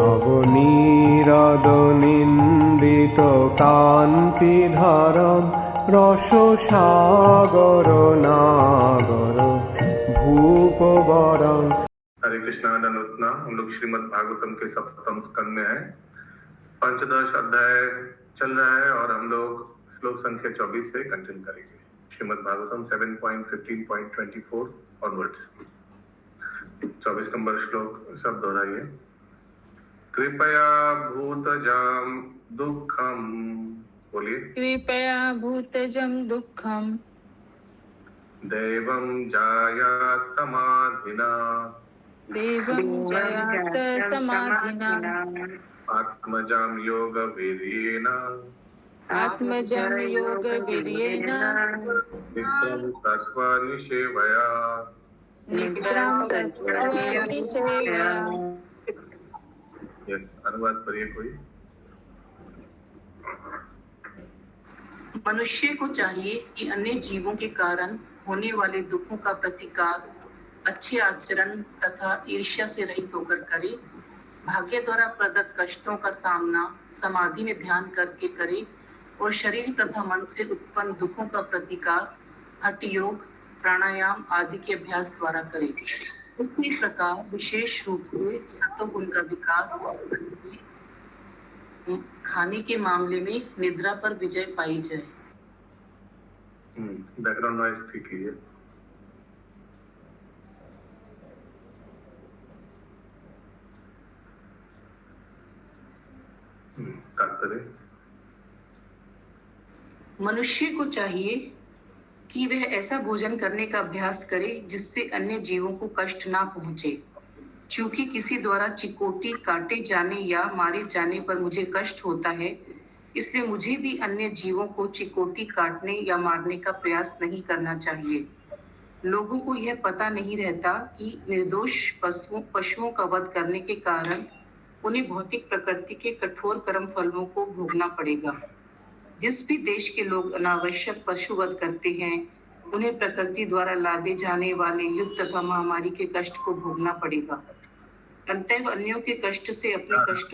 নবনীরদনিন্দিত কান্তিধারম রসসাগর নাগর ভূপবরং। हरे कृष्णा नरोत्तम। हम लोग श्रीमद् भागवतम के सप्तम स्कंद में है। पंचदश अध्याय चल रहा है और हम लोग श्लोक संख्या 24 से कंटिन्यू करेंगे। श्रीमद् भागवतम 7.15.24 ऑनवर्ड्स। 24 नंबर श्लोक सब दोहराइए। कृपया भूतजं दुःखम, बोलिए। कृपया भूतजं दुःखम दैवं जायात् समाधिना, देवं जयात समाधिना, आत्मजं योगवीर्येण, आत्मजं योगवीर्येण, नित्यं सत्त्वनिसेवया। नित्यं सत्त्वनिसेवया। यस, अनुवाद करिए कोई। मनुष्य को चाहिए कि अन्य जीवों के कारण होने वाले दुखों का प्रतिकार अच्छे आचरण तथा ईर्ष्या से रहित होकर करे, भाग्य द्वारा प्रदत्त कष्टों का सामना समाधि में ध्यान करके करे और शरीर तथा मन से उत्पन्न दुखों का प्रतिकार हठ योग, प्राणायाम आदि के अभ्यास द्वारा करे। इसी प्रकार विशेष रूप से सत्वगुण का विकास करके खाने के मामले में निद्रा पर विजय पाई जाए। बैकग्राउंड नॉइज ठीक कीजिए। मनुष्य को चाहिए कि वह ऐसा भोजन करने का अभ्यास करे जिससे अन्य जीवों को कष्ट ना पहुंचे। चूंकि किसी द्वारा चिकोटी काटे जाने या मारे जाने पर मुझे कष्ट होता है, इसलिए मुझे भी अन्य जीवों को चिकोटी काटने या मारने का प्रयास नहीं करना चाहिए। लोगों को यह पता नहीं रहता कि निर्दोष पशुओं का वध करने के कारण उन्हें भौतिक प्रकृति के कठोर कर्म फलों को भोगना पड़ेगा। जिस भी देश के लोग अनावश्यक पशुवध करते हैं, उन्हें प्रकृति द्वारा लादे जाने वाले युद्ध तथा महामारी के कष्ट को भोगना पड़ेगा। अतएव अन्यों के कष्ट से अपने कष्ट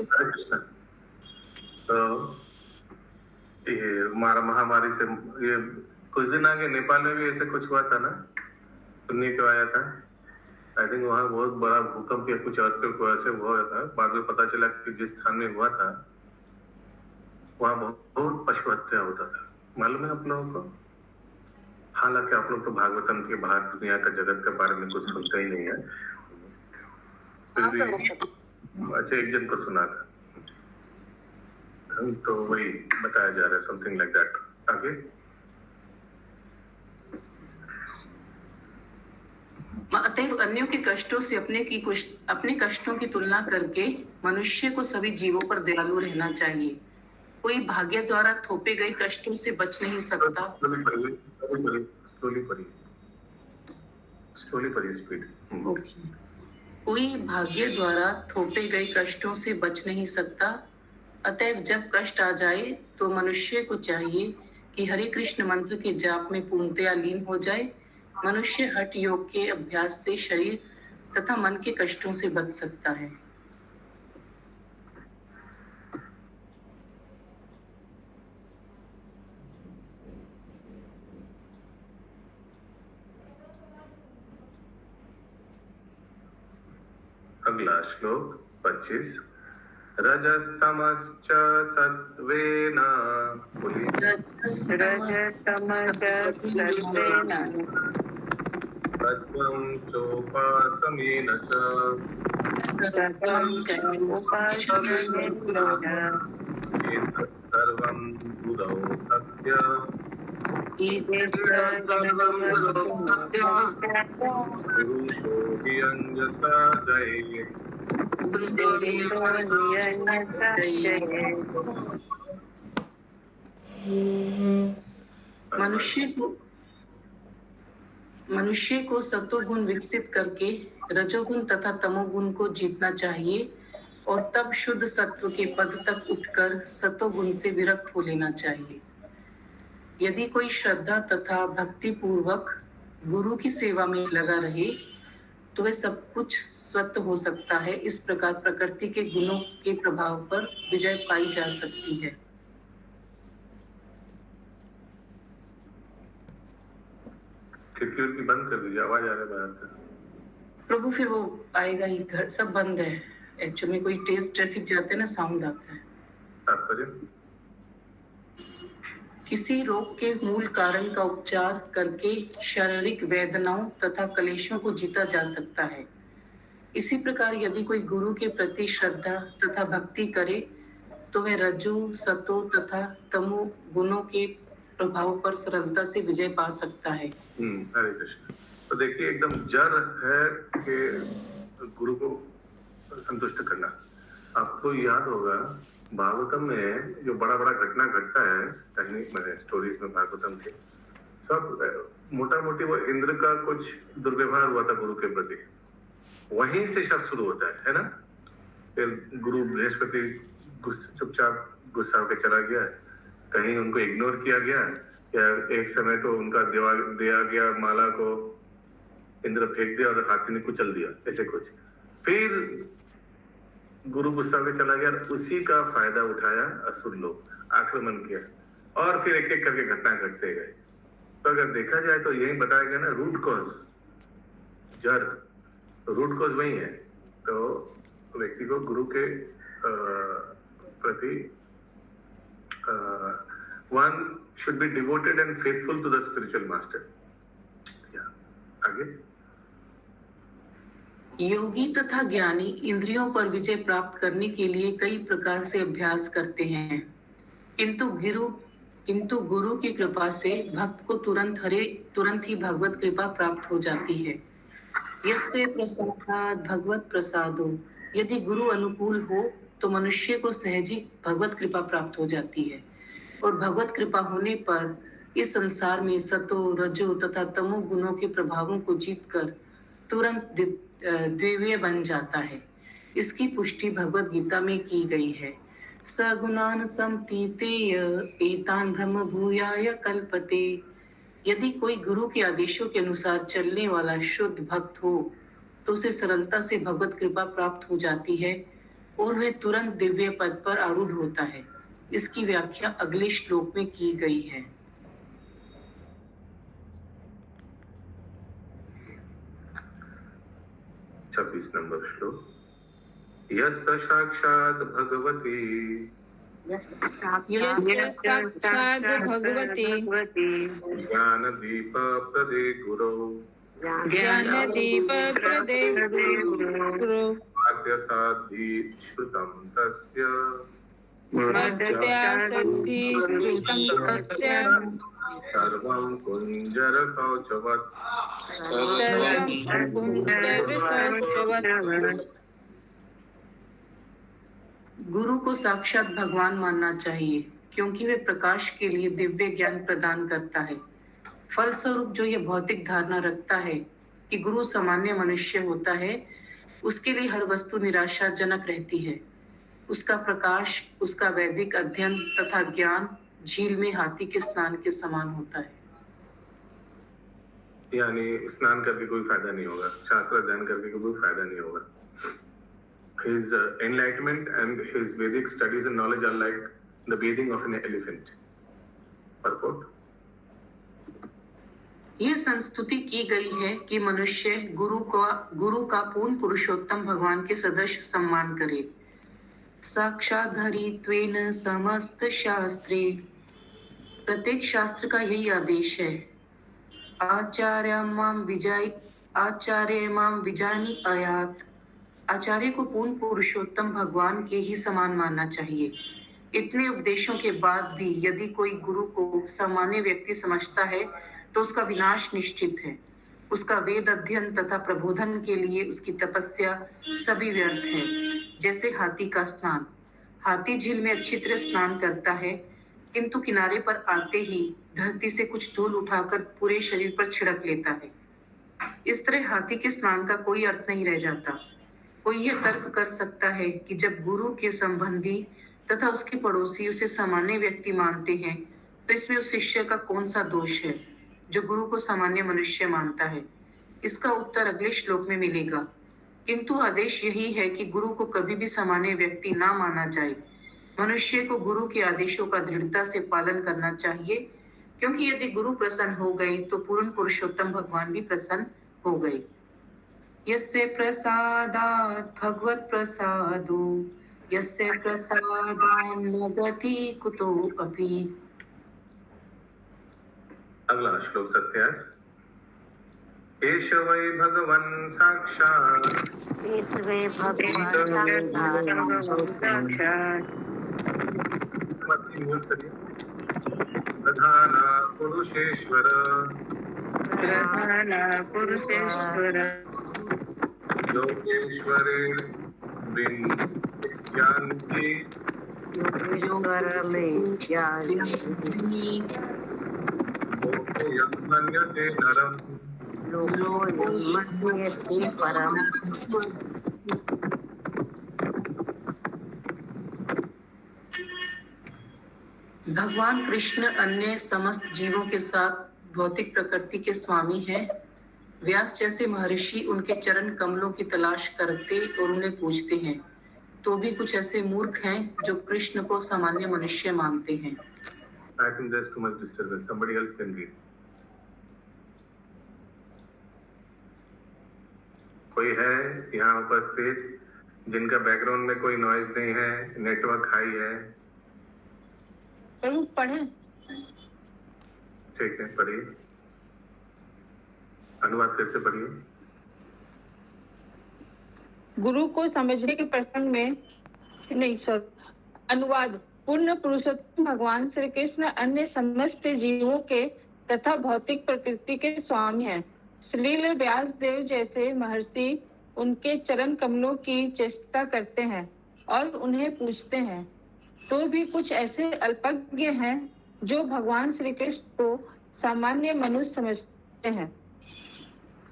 तो ये महामारी से ये कुछ दिन आगे नेपाल में भी ऐसे कुछ हुआ था ना, सुनने को आया था। आई थिंक वहाँ बहुत बड़ा भूकंप या कुछ अर्थक्वेक ऐसे हुआ था। बाद में पता चला कि जिस स्थान में हुआ था वहाँ बहुत पशु हत्या होता था। मालूम है आप लोगों को? हालांकि आप लोग तो भागवतम के बाहर दुनिया का जगत के बारे में कुछ सुनते ही नहीं है, फिर भी अच्छा एक जन को सुना था, तो वही बताया जा रहा है, समथिंग लाइक दैट। आगे अतएव अन्यों के कष्टों से अपने कष्टों की तुलना करके मनुष्य को सभी जीवों पर दयालु रहना चाहिए। कोई भाग्य द्वारा थोपे गए कष्टों से बच नहीं सकता। कोई भाग्य द्वारा थोपे गए कष्टों से बच नहीं सकता। अतएव जब कष्ट आ जाए तो मनुष्य को चाहिए कि हरे कृष्ण मंत्र के जाप में पूर्णतया लीन हो जाए। मनुष्य हठ योग के अभ्यास से शरीर तथा मन के कष्टों से बच सकता है। अगला श्लोक 25। रजस्तमश्च सत्त्वेन, सत्त्वं चोपासमेन च, एतत् सर्वं बुधौ सत्य, पुरुषो हि अंजसा जयेत्। मनुष्य को सत्वगुण विकसित करके रजोगुण तथा तमोगुण को जीतना चाहिए और तब शुद्ध सत्व के पद तक उठकर सत्वगुण से विरक्त हो लेना चाहिए। यदि कोई श्रद्धा तथा भक्ति पूर्वक गुरु की सेवा में लगा रहे तो वह सब कुछ स्वतः हो सकता है। इस प्रकार प्रकृति के गुणों के प्रभाव पर विजय पाई जा सकती है। खिड़की बंद कर दीजिए, आवाज आ रहा है बाहर से। प्रभु फिर वो आएगा ही, घर सब बंद है। एक्चुअली कोई तेज ट्रैफिक जाते हैं ना, साउंड आता है। तात्पर्य किसी रोग के मूल कारण का उपचार करके शारीरिक वेदनाओं तथा क्लेशों को जीता जा सकता है। इसी प्रकार यदि कोई गुरु के प्रति श्रद्धा तथा भक्ति करे तो वह रजो सतो तथा तमो गुणों के प्रभाव पर सरलता से विजय पा सकता है। हरे कृष्ण। तो देखिए एकदम जड़ है कि गुरु को संतुष्ट करना। आपको याद होगा भागवतम में जो बड़ा बड़ा घटना घटता है कहीं मैंने स्टोरीज में भागवतम के सब मोटा मोटी वो इंद्र का कुछ दुर्व्यवहार हुआ था गुरु के प्रति, वहीं से सब शुरू होता है ना। फिर गुरु बृहस्पति चुपचाप गुस्सा होकर चला गया, कहीं उनको इग्नोर किया गया, या एक समय तो उनका दिया गया माला को इंद्र फेंक दिया और हाथी ने कुचल दिया, ऐसे कुछ। फिर गुरु गुस्सा में चला गया, उसी का फायदा उठाया असुर लोग, आक्रमण किया, और फिर एक एक करके घटना घटते गए। तो अगर देखा जाए तो यही बताया गया ना, रूट कॉज, जड़, रूट कॉज वही है। तो व्यक्ति को गुरु के प्रति one should be devoted and faithful to the spiritual master. आगे योगी तथा ज्ञानी इंद्रियों पर विजय प्राप्त करने के लिए कई प्रकार से अभ्यास करते हैं, किंतु गुरु की कृपा से भक्त को तुरंत ही भगवत कृपा प्राप्त हो जाती है। यस्य प्रसादात् भगवत प्रसादो, यदि गुरु अनुकूल हो तो मनुष्य को सहज ही भगवत कृपा प्राप्त हो जाती है, और भगवत कृपा होने पर इस संसार में सतो रजो तथा तमो गुणों के प्रभावों को जीतकर तुरंत दिव्य बन जाता है। इसकी पुष्टि भगवत गीता में की गई है। सगुणान समतीतेय एतान ब्रह्म भूयाय कल्पते। यदि कोई गुरु के आदेशों के अनुसार चलने वाला शुद्ध भक्त हो तो उसे सरलता से भगवत कृपा प्राप्त हो जाती है और वह तुरंत दिव्य पद पर आरूढ़ होता है। इसकी व्याख्या अगले श्लोक में की गई है। 26 नंबर श्लोक। यस्य साक्षात् भगवती यस्य साक्षात् भगवती ज्ञानदीप प्रदे गुरौ ज्ञानदीप प्रदे गुरु आद्यसाद्धि श्रुतं तस्य मद्यासद्धि श्रुतं तस्य सर्वं कुञ्जरकौचवत् सर्वं कुञ्जरकौचवत्। गुरु को साक्षात भगवान मानना चाहिए क्योंकि वे प्रकाश के लिए दिव्य ज्ञान प्रदान करता है। फलस्वरूप जो यह भौतिक धारणा रखता है कि गुरु सामान्य मनुष्य होता है, उसके लिए हर वस्तु निराशाजनक रहती है। उसका प्रकाश, उसका वैदिक अध्ययन तथा ज्ञान झील में हाथी के स्नान के समान होता है। यानी स्नान करके कोई फायदा नहीं होगा, शास्त्र अध्ययन करके कोई फायदा नहीं होगा। His enlightenment and his Vedic studies and knowledge are like the bathing of an elephant. Purport. यह संस्तुति की गई है कि मनुष्य गुरु का पूर्ण पुरुषोत्तम भगवान के सदृश सम्मान करे। साक्षात हरित्वेन समस्त शास्त्रे, प्रत्येक शास्त्र का यही आदेश है। आचार्य माम विजानी आयात, आचार्य को पूर्ण पुरुषोत्तम भगवान के ही समान मानना चाहिए। इतने उपदेशों के बाद भी यदि कोई गुरु को सामान्य व्यक्ति समझता है तो उसका विनाश निश्चित है। उसका वेद अध्ययन तथा प्रबोधन के लिए उसकी तपस्या सभी व्यर्थ है। जैसे हाथी का स्नान, हाथी झील में अच्छी तरह स्नान करता है किंतु किनारे पर आते ही धरती से कुछ धूल उठाकर पूरे शरीर पर छिड़क लेता है। इस तरह हाथी के स्नान का कोई अर्थ नहीं रह जाता। कोई यह तर्क कर सकता है कि जब गुरु के संबंधी तथा उसके पड़ोसी उसे सामान्य व्यक्ति मानते हैं तो इसमें उस शिष्य का कौन सा दोष है जो गुरु को सामान्य मनुष्य मानता है। इसका उत्तर अगले श्लोक में मिलेगा। किंतु आदेश यही है कि गुरु को कभी भी सामान्य व्यक्ति ना माना जाए। मनुष्य को गुरु के आदेशों का दृढ़ता से पालन करना चाहिए, क्योंकि यदि गुरु प्रसन्न हो गए तो पूर्ण पुरुषोत्तम भगवान भी प्रसन्न हो गए। यस्य प्रसादात् भगवत प्रसादो यस्य प्रसादान् न गति कुतो अपि। अगला श्लोक 27। एष वै भगवन् साक्षात् ईश्वे भगवान साक्षात् प्रधान पुरुषेश्वर योगेश्वरे विज्ञानकी ईश्वर में ज्ञान मन्यते नरम लोको मन्यते परम। भगवान कृष्ण अन्य समस्त जीवों के साथ भौतिक प्रकृति के स्वामी हैं। व्यास जैसे महर्षि उनके चरण कमलों की तलाश करते और उन्हें पूजते हैं, तो भी कुछ ऐसे मूर्ख हैं जो कृष्ण को सामान्य मनुष्य मानते हैं। I think there's too much disturbance. Somebody else can read. कोई है यहाँ उपस्थित जिनका बैकग्राउंड में कोई नॉइज नहीं है, नेटवर्क हाई है? पढ़ें। ठीक है, पढ़िए। अनुवाद फिर से पढ़िए। गुरु को समझने के प्रसंग में अनुवाद। पूर्ण पुरुषोत्तम भगवान श्री कृष्ण अन्य समस्त जीवों के तथा भौतिक प्रकृति के स्वामी हैं। श्रील व्यास देव जैसे महर्षि उनके चरण कमलों की चेष्टा करते हैं और उन्हें पूजते हैं, तो भी कुछ ऐसे अल्पज्ञ हैं जो भगवान श्री कृष्ण को सामान्य मनुष्य समझते हैं।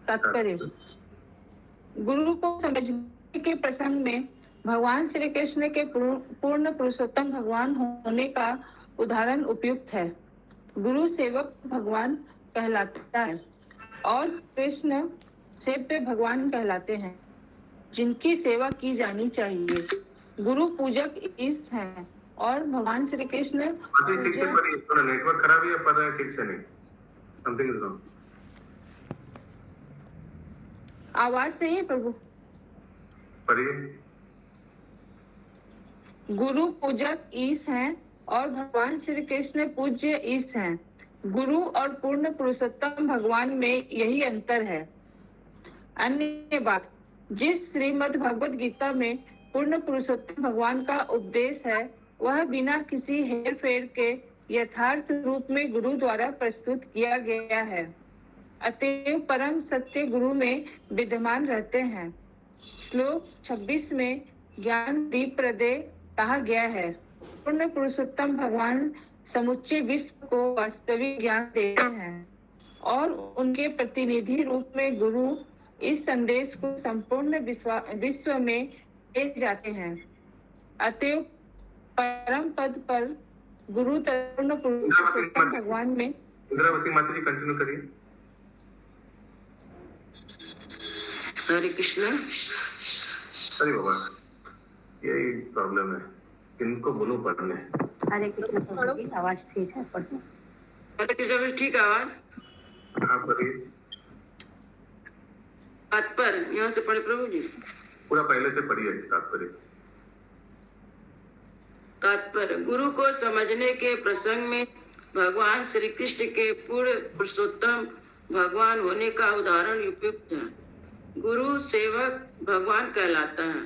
तात्पर्य। गुरु को समझने के प्रसंग में भगवान श्री कृष्ण के पूर्ण पुरुषोत्तम भगवान होने का उदाहरण उपयुक्त है। गुरु सेवक भगवान कहलाता है और कृष्ण सेव्य भगवान कहलाते हैं, जिनकी सेवा की जानी चाहिए। गुरु पूजक ईश हैं और भगवान श्री कृष्ण। ठीक से पढ़िए, थोड़ा नेटवर्क खराब है, पढ़ रहे हैं ठीक से नहीं। Something is wrong. आवाज सही है प्रभु? पढ़िए। गुरु पूजक ईश हैं और भगवान श्री कृष्ण पूज्य ईश हैं। गुरु और पूर्ण पुरुषोत्तम भगवान में यही अंतर है। अन्य बात, जिस श्रीमद् भगवद गीता में पूर्ण पुरुषोत्तम भगवान का उपदेश है, वह बिना किसी हेर फेर के यथार्थ रूप में गुरु द्वारा प्रस्तुत किया गया है। अतएव परम सत्य गुरु में विद्यमान रहते हैं। श्लोक 26 में ज्ञान दीप प्रदे कहा गया है। पूर्ण पुरुषोत्तम भगवान समुच्चय विश्व को वास्तविक ज्ञान देते हैं और उनके प्रतिनिधि रूप में गुरु इस संदेश को संपूर्ण विश्व में ले जाते हैं। अतएव परम पद पर गुरु पूर्ण पुरुषोत्तम भगवान में। इंद्रावती माता जी कंटिन्यू करिए। हरे कृष्ण। अरे बाबा, यही प्रॉब्लम है, इनको बोलो पढ़ने। हरे कृष्ण जी, आवाज ठीक है, पढ़ो। हरे कृष्ण, ठीक आवाज? हाँ पढ़िए। तात्पर्य यहाँ से पढ़े प्रभु जी। पूरा पहले से पढ़िए तात्पर्य। तात्पर्य। गुरु को समझने के प्रसंग में भगवान श्री कृष्ण के पूर्ण पुरुषोत्तम भगवान होने का उदाहरण उपयुक्त है। गुरु सेवक भगवान कहलाता है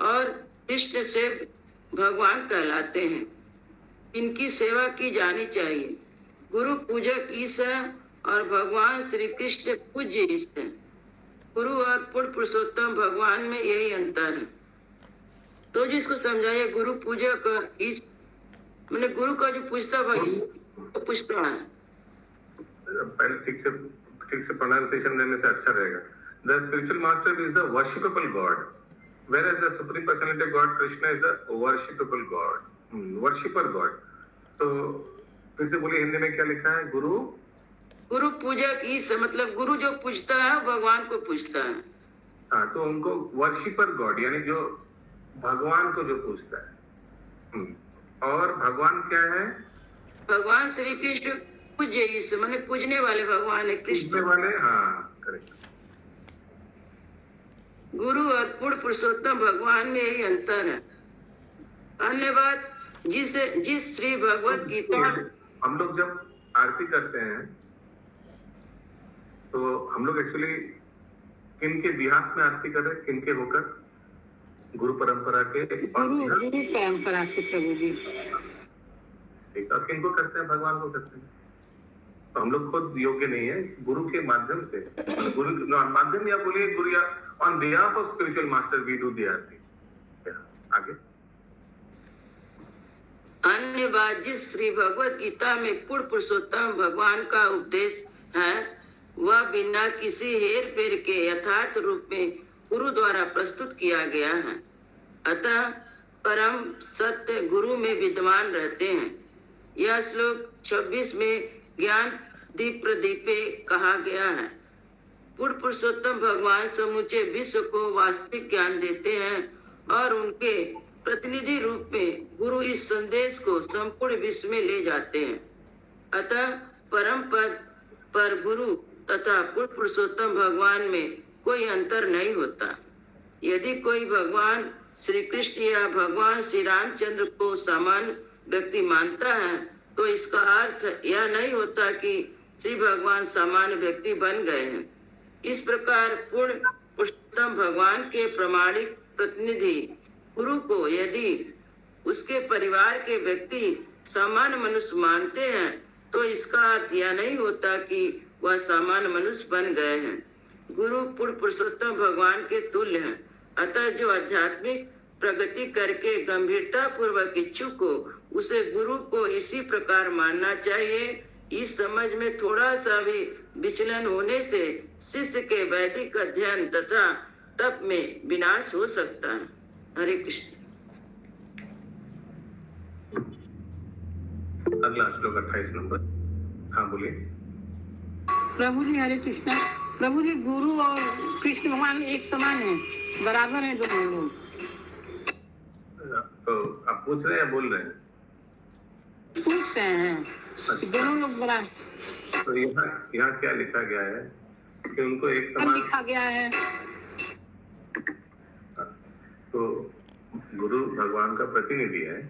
और कृष्ण सेव भगवान कहलाते हैं, इनकी सेवा की जानी चाहिए। गुरु पूजक ईश है और भगवान श्री कृष्ण पूज्य ईश है। गुरु और पूर्ण पुरुषोत्तम भगवान में यही अंतर है। तो जिसको समझाइए, गुरु पूजक और ईश, मैंने गुरु का जो पूजता भाई तो पूछता है। पहले ठीक से प्रोनाउंसिएशन देने से अच्छा रहेगा। The spiritual master is the worshipable God, whereas the supreme personality of God Krishna is the worshipable God, worshipper God. तो फिर से बोलिए, हिंदी में क्या लिखा है? गुरु गुरु पूजक ईश मतलब गुरु जो पूजता है भगवान को पूजता है। हाँ, तो उनको वर्शिपर गॉड यानी जो भगवान को जो पूजता है। और भगवान क्या है? भगवान श्री कृष्ण पूज्य ईश माने पूजने वाले भगवान है कृष्ण पूजने वाले। हाँ, करेक्ट। गुरु और पूर्ण पुरुषोत्तम भगवान में यही अंतर है। अन्य बात जिस श्री भगवत गीता हम लोग जब आरती करते हैं तो हम लोग एक्चुअली किन के बिहाफ में आरती कर रहे हैं? किन के होकर? गुरु परंपरा के। गुरु परंपरा से प्रभु जी। ठीक है, किन को करते हैं? भगवान को करते हैं। तो हम लोग खुद योग्य नहीं है, गुरु के माध्यम से, गुरु माध्यम या बोलिए गुरु या on behalf of spiritual master we do the aarti. आगे अन्य बात जिस श्री भगवत गीता में पूर्ण पुरुषोत्तम भगवान का उपदेश है वह बिना किसी हेर फेर के यथार्थ रूप में गुरु द्वारा प्रस्तुत किया गया है। अतः परम सत्य गुरु में विद्यमान रहते हैं। यह श्लोक 26 में ज्ञान दीप प्रदीपे कहा गया है। पूर्ण पुरुषोत्तम भगवान समूचे विश्व को वास्तविक ज्ञान देते हैं और उनके प्रतिनिधि रूप में गुरु इस संदेश को संपूर्ण विश्व में ले जाते हैं। अतः परम पद पर गुरु तथा पूर्ण पुरुषोत्तम भगवान में कोई अंतर नहीं होता। यदि कोई भगवान श्री कृष्ण या भगवान श्री रामचंद्र को सामान्य व्यक्ति मानता है तो इसका अर्थ यह नहीं होता कि श्री भगवान सामान्य व्यक्ति बन गए हैं। इस प्रकार पूर्ण पुरुषोत्तम भगवान के प्रामाणिक प्रतिनिधि गुरु को यदि उसके परिवार के व्यक्ति सामान्य मनुष्य मानते हैं तो इसका अर्थ यह नहीं होता कि वह सामान्य मनुष्य बन गए हैं। गुरु पूर्ण पुरुषोत्तम भगवान के तुल्य हैं। अतः जो आध्यात्मिक प्रगति करके गंभीरता पूर्वक इच्छुक हो उसे गुरु को इसी प्रकार मानना चाहिए। इस समझ में थोड़ा सा भी विचलन होने से शिष्य के वैदिक अध्ययन तथा तप में विनाश हो सकता है। हरे कृष्ण। अगला श्लोक 28 नंबर। हाँ बोलिए। प्रभु जी हरे कृष्ण। प्रभु जी गुरु और कृष्ण भगवान एक समान है, बराबर है दोनों लोग। तो आप पूछ रहे हैं या बोल रहे हैं? पूछ रहे हैं कि दोनों लोग बराबर। तो यहाँ क्या लिखा गया है कि उनको एक क्या समान लिखा गया है? तो गुरु भगवान का प्रतिनिधि है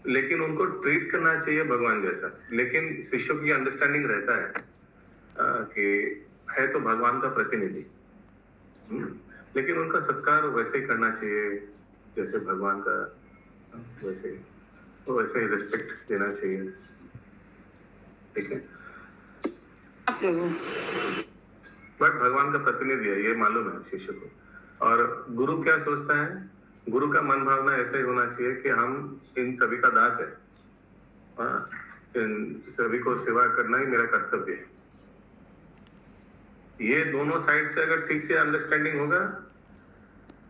लेकिन उनको ट्रीट करना चाहिए भगवान जैसा। लेकिन शिष्यों की अंडरस्टैंडिंग रहता है कि है तो भगवान का प्रतिनिधि, लेकिन उनका सत्कार वैसे ही करना चाहिए जैसे भगवान का, वैसे ही रिस्पेक्ट देना चाहिए। ठीक है, बट भगवान का प्रतिनिधि है ये मालूम है शिष्य को। और गुरु क्या सोचता है? गुरु का मन भावना ऐसा ही होना चाहिए कि हम इन सभी का दास है, इन सभी को सेवा करना ही मेरा कर्तव्य है। ये दोनों साइड से अगर ठीक से अंडरस्टैंडिंग होगा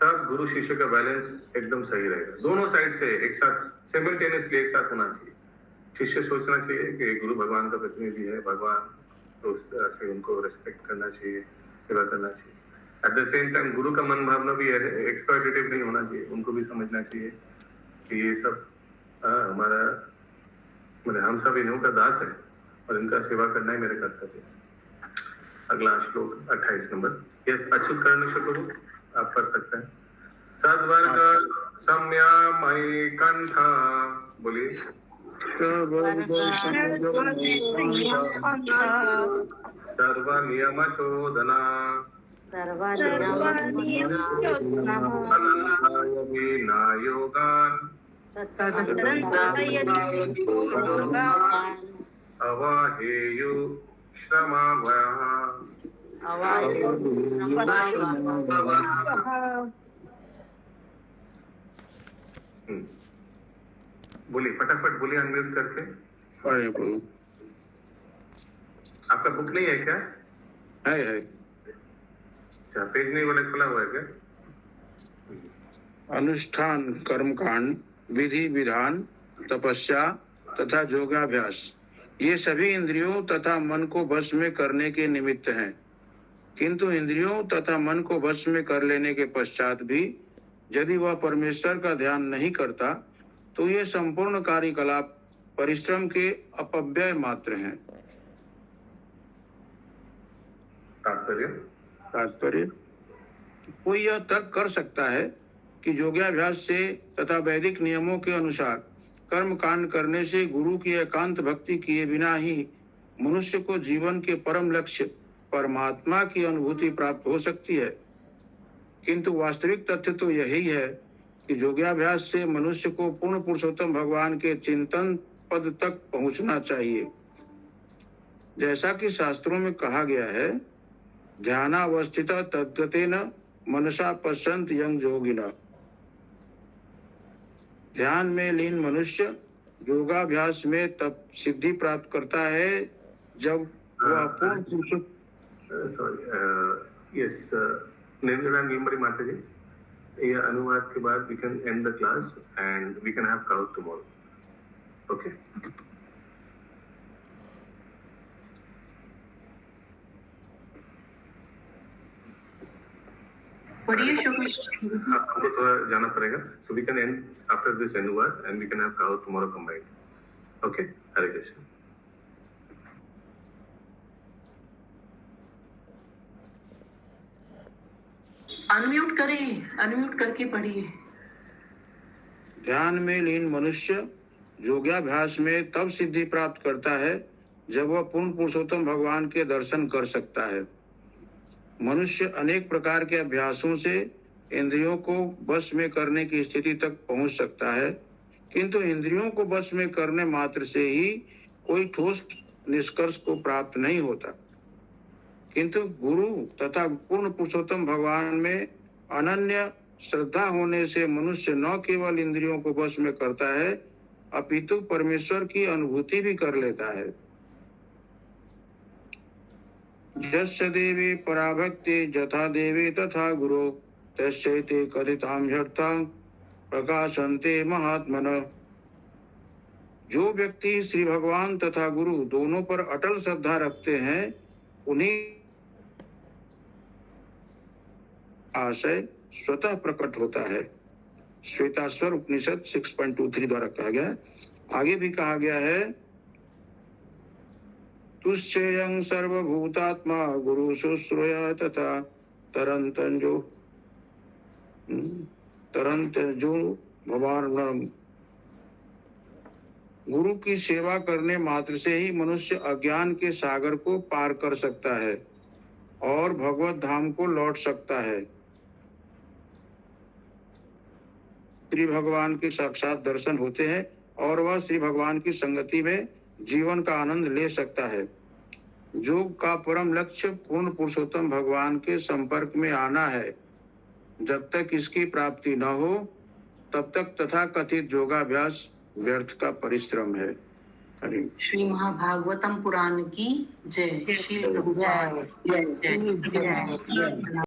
तब गुरु शिष्य का बैलेंस एकदम सही रहेगा। दोनों साइड से एक साथ सिमिल्टेनियसली एक साथ होना चाहिए। शिष्य सोचना चाहिए कि गुरु भगवान का प्रतिनिधि है, भगवान तो उस तरह से उनको रिस्पेक्ट करना चाहिए, सेवा करना चाहिए। एट द सेम टाइम गुरु का मन भावना भी एक्सप्लॉइटेटिव नहीं होना चाहिए। उनको भी समझना चाहिए कि ये सब हमारा मतलब हम सब इन्हों का दास है और इनका सेवा करना ही मेरे कर्तव्य है। अगला श्लोक 28 नंबर। यस, अच्युत कर्ण शुक्र आप पढ़ सकते हैं। सद्वर्ग सम्यमयि कंठा, बोलिए। सर्व नियम चोदना योगान अवाहेयु श्रमावह। बोलिए, फटाफट बोलिए, अनम्यूट करके। आपका बुक नहीं है क्या? है। अच्छा, पेज नहीं वाला खुला हुआ है क्या? अनुष्ठान, कर्मकांड, विधि विधान, तपस्या तथा योगाभ्यास ये सभी इंद्रियों तथा मन को वश में करने के निमित्त हैं, किंतु इंद्रियों तथा मन को वश में कर लेने के पश्चात भी यदि वह परमेश्वर का ध्यान नहीं करता तो ये संपूर्ण कार्यकलाप परिश्रम के अपव्यय मात्र हैं। तात्पर्य कोई यह तर्क कर सकता है कि योगाभ्यास से तथा वैदिक नियमों के अनुसार कर्म कांड करने से गुरु की एकांत भक्ति किए बिना ही मनुष्य को जीवन के परम लक्ष्य परमात्मा की अनुभूति प्राप्त हो सकती है, किंतु वास्तविक तथ्य तो यही है कि योगाभ्यास से मनुष्य को पूर्ण पुरुषोत्तम भगवान के चिंतन पद तक पहुंचना चाहिए। जैसा कि शास्त्रों में कहा गया है, ध्यानावस्थित तद्गतेन मनसा पश्यन्त यं योगिनः। ध्यान में लीन मनुष्य योगाभ्यास में तब सिद्धि प्राप्त करता है जब वह पूर्ण पुरुषोत्तम निर्मला नीमरी माता जी, ये अनुवाद के बाद we can end the class and we can have Kahoot tomorrow. Okay. पढ़िए शुभ। हमको थोड़ा जाना पड़ेगा, so we can end after this अनुवाद and we can have Kahoot tomorrow combined. Okay. Hare Krishna. Unmute करें, अनम्यूट करके पढ़िए। ध्यान में लीन मनुष्य योगाभ्यास में तब सिद्धि प्राप्त करता है जब वह पूर्ण पुरुषोत्तम भगवान के दर्शन कर सकता है। मनुष्य अनेक प्रकार के अभ्यासों से इंद्रियों को वश में करने की स्थिति तक पहुंच सकता है, किंतु इंद्रियों को वश में करने मात्र से ही कोई ठोस निष्कर्ष को प्राप्त नहीं होता, किंतु गुरु तथा पूर्ण पुरुषोत्तम भगवान में अनन्य श्रद्धा होने से मनुष्य न केवल इंद्रियों को वश में करता है अपितु परमेश्वर की अनुभूति भी कर लेता है। यस्य देवे पराभक्ति यथा देवे तथा गुरु तस्यैते कथितां ह्यर्थां प्रकाशन्ते महात्मनः। जो व्यक्ति श्री भगवान तथा गुरु दोनों पर अटल श्रद्धा रखते हैं उन्हीं आशय स्वतः प्रकट होता है। श्वेताश्वर उपनिषद 6.23 द्वारा कहा गया है। आगे भी कहा गया है, तुष्यं सर्वभूतात्मा गुरु शुश्रूया तथा तरंत जो भवार्णम। गुरु की सेवा करने मात्र से ही मनुष्य अज्ञान के सागर को पार कर सकता है और भगवत धाम को लौट सकता है। श्री भगवान के साक्षात दर्शन होते हैं और वह श्री भगवान की संगति में जीवन का आनंद ले सकता है। योग का परम लक्ष्य पूर्ण पुरुषोत्तम भगवान के संपर्क में आना है। जब तक इसकी प्राप्ति न हो तब तक तथा कथित योगाभ्यास व्यर्थ का परिश्रम है। हरि श्री महाभागवतम पुराण की जय। श्री जय भगवान जय जय जय।